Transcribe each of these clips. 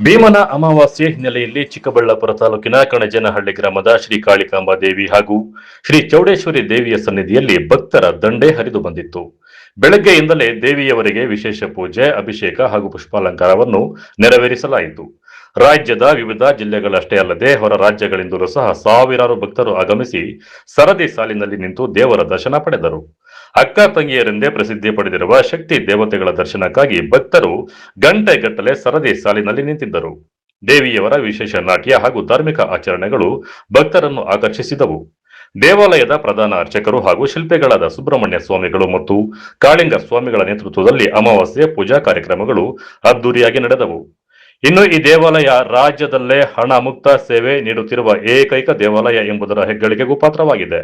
ಭೀಮನ ಅಮಾವಾಸ್ಯೆ ಹಿನ್ನೆಲೆಯಲ್ಲಿ ಚಿಕ್ಕಬಳ್ಳಾಪುರ ತಾಲೂಕಿನ ಕಣಜನಹಳ್ಳಿ ಗ್ರಾಮದ ಶ್ರೀ ಕಾಳಿಕಾಂಬಾ ದೇವಿ ಹಾಗೂ ಶ್ರೀ ಚೌಡೇಶ್ವರಿ ದೇವಿಯ ಸನ್ನಿಧಿಯಲ್ಲಿ ಭಕ್ತರ ದಂಡೇ ಹರಿದು ಬಂದಿತ್ತು. ಬೆಳಗ್ಗೆಯಿಂದಲೇ ದೇವಿಯವರಿಗೆ ವಿಶೇಷ ಪೂಜೆ, ಅಭಿಷೇಕ ಹಾಗೂ ಪುಷ್ಪಾಲಂಕಾರವನ್ನು ನೆರವೇರಿಸಲಾಯಿತು. ರಾಜ್ಯದ ವಿವಿಧ ಜಿಲ್ಲೆಗಳಷ್ಟೇ ಅಲ್ಲದೆ ಹೊರ ರಾಜ್ಯಗಳಿಂದಲೂ ಸಹ ಸಾವಿರಾರು ಭಕ್ತರು ಆಗಮಿಸಿ ಸರದಿ ಸಾಲಿನಲ್ಲಿ ನಿಂತು ದೇವರ ದರ್ಶನ ಪಡೆದರು. ಅಕ್ಕ ತಂಗಿಯರೆಂದೇ ಪ್ರಸಿದ್ಧಿ ಪಡೆದಿರುವ ಶಕ್ತಿ ದೇವತೆಗಳ ದರ್ಶನಕ್ಕಾಗಿ ಭಕ್ತರು ಗಂಟೆಗಟ್ಟಲೆ ಸರದಿ ಸಾಲಿನಲ್ಲಿ ನಿಂತಿದ್ದರು. ದೇವಿಯವರ ವಿಶೇಷ ನಾಟ್ಯ ಹಾಗೂ ಧಾರ್ಮಿಕ ಆಚರಣೆಗಳು ಭಕ್ತರನ್ನು ಆಕರ್ಷಿಸಿದವು. ದೇವಾಲಯದ ಪ್ರಧಾನ ಅರ್ಚಕರು ಹಾಗೂ ಶಿಲ್ಪಿಗಳಾದ ಸುಬ್ರಹ್ಮಣ್ಯ ಸ್ವಾಮಿಗಳು ಮತ್ತು ಕಾಳಿಂಗ ಸ್ವಾಮಿಗಳ ನೇತೃತ್ವದಲ್ಲಿ ಅಮಾವಾಸ್ಯೆ ಪೂಜಾ ಕಾರ್ಯಕ್ರಮಗಳು ಅದ್ದೂರಿಯಾಗಿ ನಡೆದವು. ಇನ್ನು ಈ ದೇವಾಲಯ ರಾಜ್ಯದಲ್ಲೇ ಹಣ ಮುಕ್ತ ಸೇವೆ ನೀಡುತ್ತಿರುವ ಏಕೈಕ ದೇವಾಲಯ ಎಂಬುದರ ಹೆಗ್ಗಳಿಕೆಗೂ ಪಾತ್ರವಾಗಿದೆ.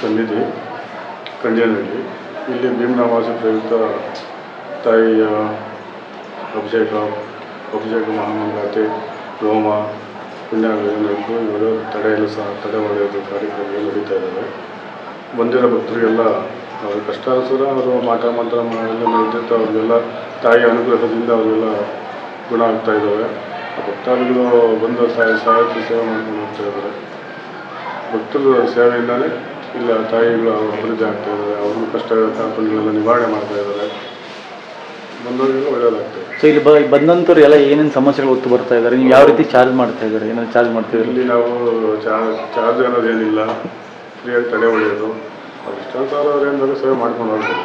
ಸನ್ನಿಧಿ ಕಂಜೇನಹಳ್ಳಿ. ಇಲ್ಲಿ ಭೀಮನಾಮಾಸಿ ಪ್ರಯುಕ್ತ ತಾಯಿಯ ಅಭಿಷೇಕ ಮಹಾಮಂಗಳಾರತಿ ಹೋಮ ಪುಣ್ಯಾಗಬೇಕು ಇವರು ತಡೆಯಲು ಸಹ ತಡೆ ಒಡೆಯೋದು ಕಾರ್ಯಕ್ರಮಗಳು ನಡೀತಾ ಇದ್ದಾವೆ. ಬಂದಿರೋ ಭಕ್ತರಿಗೆಲ್ಲ ಅವ್ರ ಕಷ್ಟಾನುಸಾರ ಅವರು ಮಾಟ ಮಂತ್ರ ಎಲ್ಲ ನಡೀತಿರ್ತಾರೆ. ಅವ್ರಿಗೆಲ್ಲ ತಾಯಿಯ ಅನುಗ್ರಹದಿಂದ ಅವರೆಲ್ಲ ಗುಣ ಆಗ್ತಾ ಇದ್ದಾವೆ. ಭಕ್ತಾದಿಗಳು ಬಂದು ಸಹಾಯಕ್ಕೆ ಸೇವೆ ಮಾಡ್ಕೊಂಡು ಹೋಗ್ತಾ ಇದ್ದಾರೆ. ಭಕ್ತರ ಸೇವೆಯಿಂದಲೇ ಇಲ್ಲ ತಾಯಿಗಳು ಅಭಿವೃದ್ಧಿ ಆಗ್ತಾ ಇದ್ದಾರೆ. ಅವ್ರನ್ನ ಕಷ್ಟ ಕಾರ್ಪಣ್ಯಗಳೆಲ್ಲ ನಿವಾರಣೆ ಮಾಡ್ತಾ ಇದ್ದಾರೆ. ಬಂದವರಿಗೆಲ್ಲ ಒಳ್ಳೆಯದಾಗ್ತದೆ. ಸೊ ಇಲ್ಲಿ ಬಂದಂಥವ್ರು ಎಲ್ಲ ಏನೇನು ಸಮಸ್ಯೆಗಳು ಹೊತ್ತು ಬರ್ತಾ ಇದ್ದಾರೆ? ನೀವು ಯಾವ ರೀತಿ ಚಾರ್ಜ್ ಮಾಡ್ತಾ ಇದ್ದಾರೆ? ಏನಾದ್ರು ಚಾರ್ಜ್ ಮಾಡ್ತಿದ್ದಾರೆ? ಇಲ್ಲಿ ನಾವು ಚಾರ್ಜ್ ಅನ್ನೋದೇನಿಲ್ಲ, ಫ್ರೀಯಾಗಿ ತಡೆ ಹೊಡೆಯೋದು. ಅವ್ರು ಇಷ್ಟಾಂತರ ಅವ್ರು ಏನಾದರೂ ಸೇವೆ ಮಾಡ್ಕೊಂಡು ಹೋಗ್ತಾರೆ.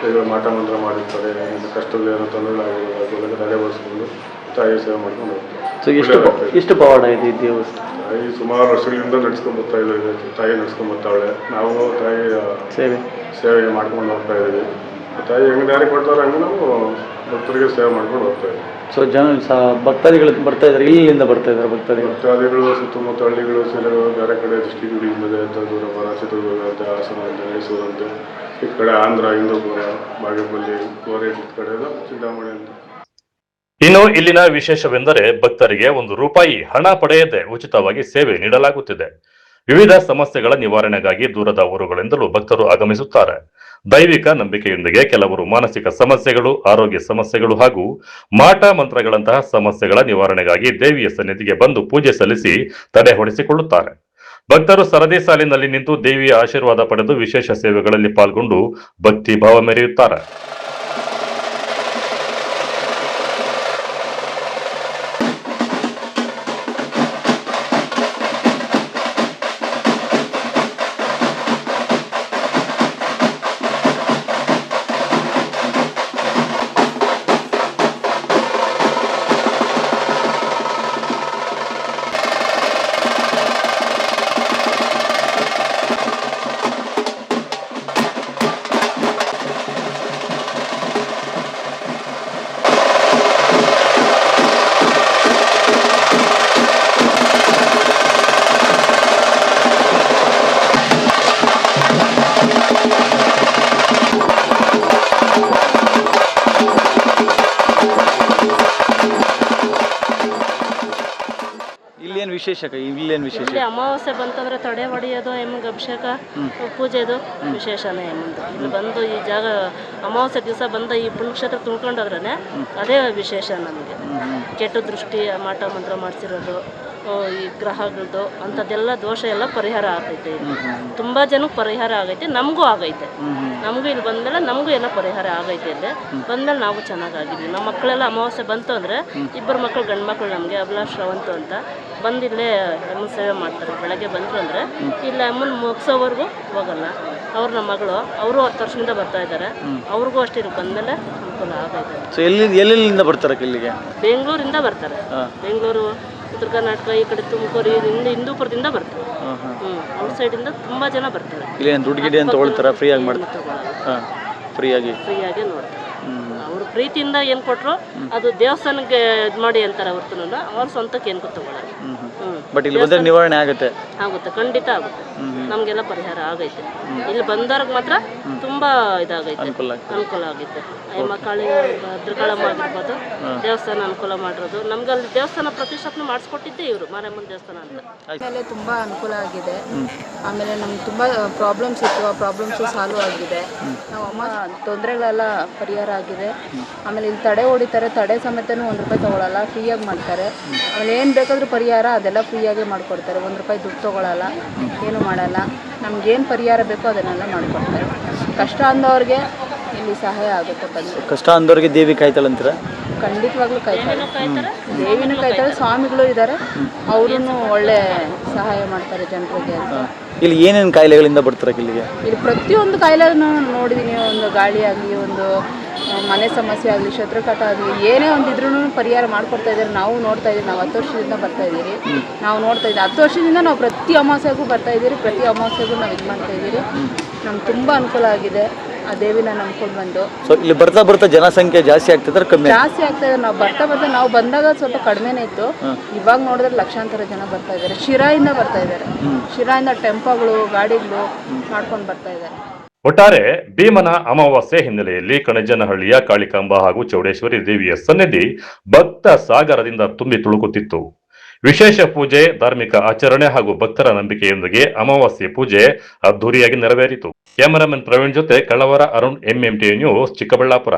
ಈಗ ಮಾಟ ಮಂತ್ರ ಮಾಡಿರ್ತಾರೆ, ಕಷ್ಟದಲ್ಲಿ ಏನೋ ತೊಂದರೆಗಳಾಗಿರೋದು ಅದೆಲ್ಲ ತಡೆ ಬಡಿಸ್ಕೊಂಡು ತಾಯಿ ಸೇವೆ ಮಾಡ್ಕೊಂಡು ಹೋಗ್ತಾರೆ. ಸೊ ಎಷ್ಟು ಪವಾಡ ಇದೆ ಈ ದೇವಸ್ಥಾನ? ತಾಯಿ ಸುಮಾರು ವರ್ಷಗಳಿಂದ ನಡ್ಸ್ಕೊಂಡ್ಬರ್ತಾ ಇದ್ದೀವಿ. ತಾಯಿ ನಡ್ಸ್ಕೊಂಡ್ಬರ್ತಾವಳೆ. ನಾವು ತಾಯಿಯ ಸೇವೆ ಮಾಡ್ಕೊಂಡು ಹೋಗ್ತಾ ಇದ್ದೀವಿ. ತಾಯಿ ಹೆಂಗೆ ದಾರಿ ಕೊಡ್ತಾರೆ ಹಂಗೆ ನಾವು ಭಕ್ತರಿಗೆ ಸೇವೆ ಮಾಡ್ಕೊಂಡು ಹೋಗ್ತಾ ಇದ್ದೀವಿ. ಸೊ ಭಕ್ತಾದಿಗಳು ಬರ್ತಾ ಇದ್ದಾರೆ. ಇಲ್ಲಿಂದ ಬರ್ತಾ ಇದ್ದಾರೆ ಭಕ್ತಾದಿಗಳು ಸುತ್ತಮುತ್ತ ಹಳ್ಳಿಗಳು ಬೇರೆ ಕಡೆ ಡಿಸ್ಟಿಕ್ಗಳಿಂದ ದೂರಬಾರ, ಚಿತ್ರದುರ್ಗ ಅಂತೆ, ಹಾಸನ ಅಂತೆ, ಮೈಸೂರು ಅಂತೆ, ಈ ಕಡೆ ಆಂಧ್ರ, ಹಿಂದೂಪುರ, ಬಾಗೇಪಲ್ಲಿ, ಕೋರೇಟ್ ಈ ಕಡೆ ಎಲ್ಲ ಚಿಂತಾಮಣಿ ಅಂತ. ಇನ್ನು ಇಲ್ಲಿನ ವಿಶೇಷವೆಂದರೆ ಭಕ್ತರಿಗೆ ₹1 ಹಣ ಪಡೆಯದೆ ಉಚಿತವಾಗಿ ಸೇವೆ ನೀಡಲಾಗುತ್ತಿದೆ. ವಿವಿಧ ಸಮಸ್ಯೆಗಳ ನಿವಾರಣೆಗಾಗಿ ದೂರದ ಊರುಗಳಿಂದಲೂ ಭಕ್ತರು ಆಗಮಿಸುತ್ತಾರೆ. ದೈವಿಕ ನಂಬಿಕೆಯೊಂದಿಗೆ ಕೆಲವರು ಮಾನಸಿಕ ಸಮಸ್ಯೆಗಳು, ಆರೋಗ್ಯ ಸಮಸ್ಯೆಗಳು ಹಾಗೂ ಮಾಟ ಮಂತ್ರಗಳಂತಹ ಸಮಸ್ಯೆಗಳ ನಿವಾರಣೆಗಾಗಿ ದೇವಿಯ ಸನ್ನಿಧಿಗೆ ಬಂದು ಪೂಜೆ ಸಲ್ಲಿಸಿ ತಡೆ ಹೊಡೆಸಿಕೊಳ್ಳುತ್ತಾರೆ. ಭಕ್ತರು ಸರದಿ ಸಾಲಿನಲ್ಲಿ ನಿಂತು ದೇವಿಯ ಆಶೀರ್ವಾದ ಪಡೆದು ವಿಶೇಷ ಸೇವೆಗಳಲ್ಲಿ ಪಾಲ್ಗೊಂಡು ಭಕ್ತಿ ಭಾವ ಮೆರೆಯುತ್ತಾರೆ. ಇಲ್ಲೇನು ವಿಶೇಷ? ಇಲ್ಲಿ ಅಮಾವಾಸ್ಯೆ ಬಂತಂದ್ರೆ ತಡೆ ಹೊಡೆಯೋದು, ಎಮ್ಮಿಗೆ ಅಭಿಷೇಕ ಪೂಜೆದು ವಿಶೇಷನೇ. ಇಲ್ಲಿ ಬಂದು ಈ ಜಾಗ ಅಮಾವಾಸ್ಯೆ ದಿವಸ ಬಂದು ಈ ಪುಣ್ಯಕ್ಷೇತ್ರ ತುಂಬ್ಕೊಂಡೋದ್ರೇ ಅದೇ ವಿಶೇಷ. ನಮಗೆ ಕೆಟ್ಟ ದೃಷ್ಟಿ, ಮಾಟ ಮಂತ್ರ ಮಾಡಿಸಿರೋದು, ಈ ಗ್ರಹಗಳದ್ದು ಅಂಥದ್ದೆಲ್ಲ ದೋಷ ಎಲ್ಲ ಪರಿಹಾರ ಆಗೈತೆ. ತುಂಬ ಜನಕ್ಕೆ ಪರಿಹಾರ ಆಗೈತೆ, ನಮಗೂ ಆಗೈತೆ. ನಮಗೂ ಇಲ್ಲಿ ಬಂದಮೇಲೆ ನಮಗೂ ಎಲ್ಲ ಪರಿಹಾರ ಆಗೈತೆ. ಇಲ್ಲಿ ಬಂದಮೇಲೆ ನಾವು ಚೆನ್ನಾಗಿದ್ದೀವಿ. ನಮ್ಮ ಮಕ್ಕಳೆಲ್ಲ ಅಮಾವಾಸ್ಯೆ ಬಂತು ಅಂದರೆ 2 ಮಕ್ಕಳು ಗಂಡು ಮಕ್ಕಳು ನಮಗೆ, ಅಭಿಲಾಷ್ ಶ್ರವಂತು ಅಂತ, ಬಂದಿಲ್ಲೇ ಅಮ್ಮನ ಸೇವೆ ಮಾಡ್ತಾರೆ. ಬೆಳಗ್ಗೆ ಬಂದರು ಅಂದರೆ ಇಲ್ಲಿ ಅಮ್ಮನ ಮುಗಿಸೋವರೆಗೂ ಹೋಗಲ್ಲ. ಅವ್ರು ನಮ್ಮ ಮಗಳು, ಅವರು 10 ವರ್ಷದಿಂದ ಬರ್ತಾ ಇದ್ದಾರೆ. ಅವ್ರಿಗೂ ಅಷ್ಟೇ ಇಲ್ಲಿ ಬಂದಮೇಲೆ ಅನುಕೂಲ ಆಗೈತೆ. ಸೊ ಎಲ್ಲಿಂದ ಬರ್ತಾರೆ ಇಲ್ಲಿಗೆ? ಬೆಂಗಳೂರಿಂದ ಬರ್ತಾರೆ. ಬೆಂಗಳೂರು, ಉತ್ತರ ಕರ್ನಾಟಕ, ಈ ಕಡೆ ತುಮಕೂರು, ಹಿಂದೂಪುರದಿಂದ ಬರ್ತಾರೆ. ಔಟ್ ಸೈಡಿಂದ ತುಂಬ ಜನ ಬರ್ತಾರೆ. ಇಲ್ಲಿ ದುಡ್ಡು ಗಿಡ ಅಂತ ತೊಗೊಳ್ತಾರೆ? ಫ್ರೀಯಾಗಿ ಮಾಡ್ತಾರೆ? ಫ್ರೀಯಾಗಿ ನೋಡ್ತಾರೆ. ಅವರು ಪ್ರೀತಿಯಿಂದ ಏನು ಕೊಟ್ಟರು ಅದು ದೇವಸ್ಥಾನಕ್ಕೆ ಇದು ಮಾಡಿ ಅಂತಾರೆ ಹೊರತು ಅವ್ರ ಸ್ವಂತಕ್ಕೆ ಏನು ತಗೊಳ್ಳೋದು. ಬಟ್ ಇಲ್ಲಿ ಬಂದರೆ ನಿವಾರಣೆ ಆಗುತ್ತೆ? ಖಂಡಿತ ಆಗುತ್ತೆ. ನಮಗೆಲ್ಲ ಪರಿಹಾರ ಆಗೈತೆ. ಇಲ್ಲಿ ಬಂದವ್ರಿಗೆ ಮಾತ್ರ ತುಂಬ ಇದಾಗೈತೆ, ಅನುಕೂಲ ಆಗೈತೆ. ಕಾಳಿ ಭದ್ರಕಾಳಮ್ಮ ಆಗಿರ್ಬೋದು, ದೇವಸ್ಥಾನ ಅನುಕೂಲ ಮಾಡಿರೋದು. ನಮ್ಗೆ ಅಲ್ಲಿ ದೇವಸ್ಥಾನ ಪ್ರತಿಷ್ಠಾಪನೆ ಮಾಡಿಸ್ಕೊಟ್ಟಿದ್ದೆ ಇವರು, ಮಾರಮ್ಮನ ದೇವಸ್ಥಾನ ಅಂತ. ಆಮೇಲೆ ತುಂಬ ಅನುಕೂಲ ಆಗಿದೆ. ಆಮೇಲೆ ನಮ್ಗೆ ತುಂಬ ಪ್ರಾಬ್ಲಮ್ಸ್ ಇತ್ತು, ಆ ಪ್ರಾಬ್ಲಮ್ಸು ಸಾಲ್ವ್ ಆಗಿದೆ. ನಾವು ಅಮ್ಮ ತೊಂದರೆಗಳೆಲ್ಲ ಪರಿಹಾರ ಆಗಿದೆ. ಆಮೇಲೆ ಇಲ್ಲಿ ತಡೆ ಹೊಡಿತಾರೆ, ತಡೆ ಸಮೇತನೂ ₹1 ತೊಗೊಳಲ್ಲ, ಫ್ರೀಯಾಗಿ ಮಾಡ್ತಾರೆ. ಆಮೇಲೆ ಏನು ಬೇಕಾದರೂ ಪರಿಹಾರ ಅದೆಲ್ಲ ಫ್ರೀಯಾಗೇ ಮಾಡಿಕೊಡ್ತಾರೆ. ₹1 ದುಡ್ಡು ತೊಗೊಳಲ್ಲ, ಏನು ಮಾಡಲ್ಲ. ನಮ್ಗೇನು ಪರಿಹಾರ ಬೇಕೋ ಅದನ್ನೆಲ್ಲ ಮಾಡಿಕೊಡ್ತಾರೆ. ಕಷ್ಟ ಅಂದವ್ರಿಗೆ ಇಲ್ಲಿ ಸಹಾಯ ಆಗುತ್ತೆ. ಬಂದು ಕಷ್ಟ ಅಂದವ್ರಿಗೆ ದೇವಿ ಕಾಯ್ತಾಳಂತೀರ? ಖಂಡಿತವಾಗ್ಲೂ ಕಾಯ್ತಾಳೆ. ದೇವಿನೂ ಕಾಯ್ತಾಳೆ, ಸ್ವಾಮಿಗಳು ಇದ್ದಾರೆ, ಅವರು ಒಳ್ಳೆ ಸಹಾಯ ಮಾಡ್ತಾರೆ ಜನರಿಗೆ. ಇಲ್ಲಿ ಏನೇನು ಕಾಯಿಲೆಗಳಿಂದ ಬರ್ತಾರೆ ಇಲ್ಲಿಗೆ? ಇಲ್ಲಿ ಪ್ರತಿಯೊಂದು ಕಾಯಿಲೆನೂ ನೋಡಿದ್ದೀನಿ. ಒಂದು ಗಾಳಿ ಆಗಲಿ, ಒಂದು ಮನೆ ಸಮಸ್ಯೆ ಆಗಲಿ, ಶತ್ರುಕಾಟ ಆಗಲಿ, ಏನೇ ಒಂದಿದ್ರೂ ಪರಿಹಾರ ಮಾಡಿಕೊಡ್ತಾ ಇದ್ದಾರೆ. ನಾವು ನೋಡ್ತಾ ಇದ್ದೀವಿ. ನಾವು 10 ವರ್ಷದಿಂದ ಬರ್ತಾ ಇದ್ದೀರಿ. ನಾವು ನೋಡ್ತಾ ಇದ್ದೀವಿ 10 ವರ್ಷದಿಂದ ನಾವು ಪ್ರತಿ ಅಮಾವಾಸ್ಯೆಗೂ ಬರ್ತಾ ಇದ್ದೀರಿ. ಪ್ರತಿ ಅಮಾವಾಸ್ಯೆಗೂ ನಾವು ಇದು ಮಾಡ್ತಾ ಇದ್ದೀರಿ. ನಮ್ಗೆ ತುಂಬ ಅನುಕೂಲ ಆಗಿದೆ. ಆ ದೇವಿನ ನಂಬ್ಕೊಂಡು ಬಂದು. ಸೊ ಇಲ್ಲಿ ಬರ್ತಾ ಬರ್ತಾ ಜನಸಂಖ್ಯೆ ಜಾಸ್ತಿ ಆಗ್ತಿದ್ರೆ ಕಮ್ಮಿ ಜಾಸ್ತಿ ಆಗ್ತಾ ಇದೆ. ನಾವು ಬರ್ತಾ ನಾವು ಬಂದಾಗ ಸ್ವಲ್ಪ ಕಡಿಮೆನೇ ಇತ್ತು. ಇವಾಗ ನೋಡಿದ್ರೆ ಲಕ್ಷಾಂತರ ಜನ ಬರ್ತಾ ಇದ್ದಾರೆ. ಶಿರಾಯಿಂದ ಬರ್ತಾ ಇದ್ದಾರೆ. ಶಿರಾಯಿಂದ ಟೆಂಪೋಗಳು, ಗಾಡಿಗಳು ಮಾಡ್ಕೊಂಡು ಬರ್ತಾ ಇದ್ದಾರೆ. ಒಟ್ಟಾರೆ ಭೀಮನ ಅಮಾವಾಸ್ಯೆ ಹಿನ್ನೆಲೆಯಲ್ಲಿ ಕಣಜನಹಳ್ಳಿಯ ಕಾಳಿಕಾಂಬ ಹಾಗೂ ಚೌಡೇಶ್ವರಿ ದೇವಿಯ ಸನ್ನಿಧಿ ಭಕ್ತ ಸಾಗರದಿಂದ ತುಂಬಿ ತುಳುಕುತ್ತಿತ್ತು. ವಿಶೇಷ ಪೂಜೆ, ಧಾರ್ಮಿಕ ಆಚರಣೆ ಹಾಗೂ ಭಕ್ತರ ನಂಬಿಕೆಯೊಂದಿಗೆ ಅಮಾವಾಸ್ಯೆ ಪೂಜೆ ಅದ್ದೂರಿಯಾಗಿ ನೆರವೇರಿತು. ಕ್ಯಾಮರಾಮನ್ ಪ್ರವೀಣ್ ಜೊತೆ ಕಳ್ಳವರ ಅರುಣ್, MMT ನ್ಯೂಸ್, ಚಿಕ್ಕಬಳ್ಳಾಪುರ.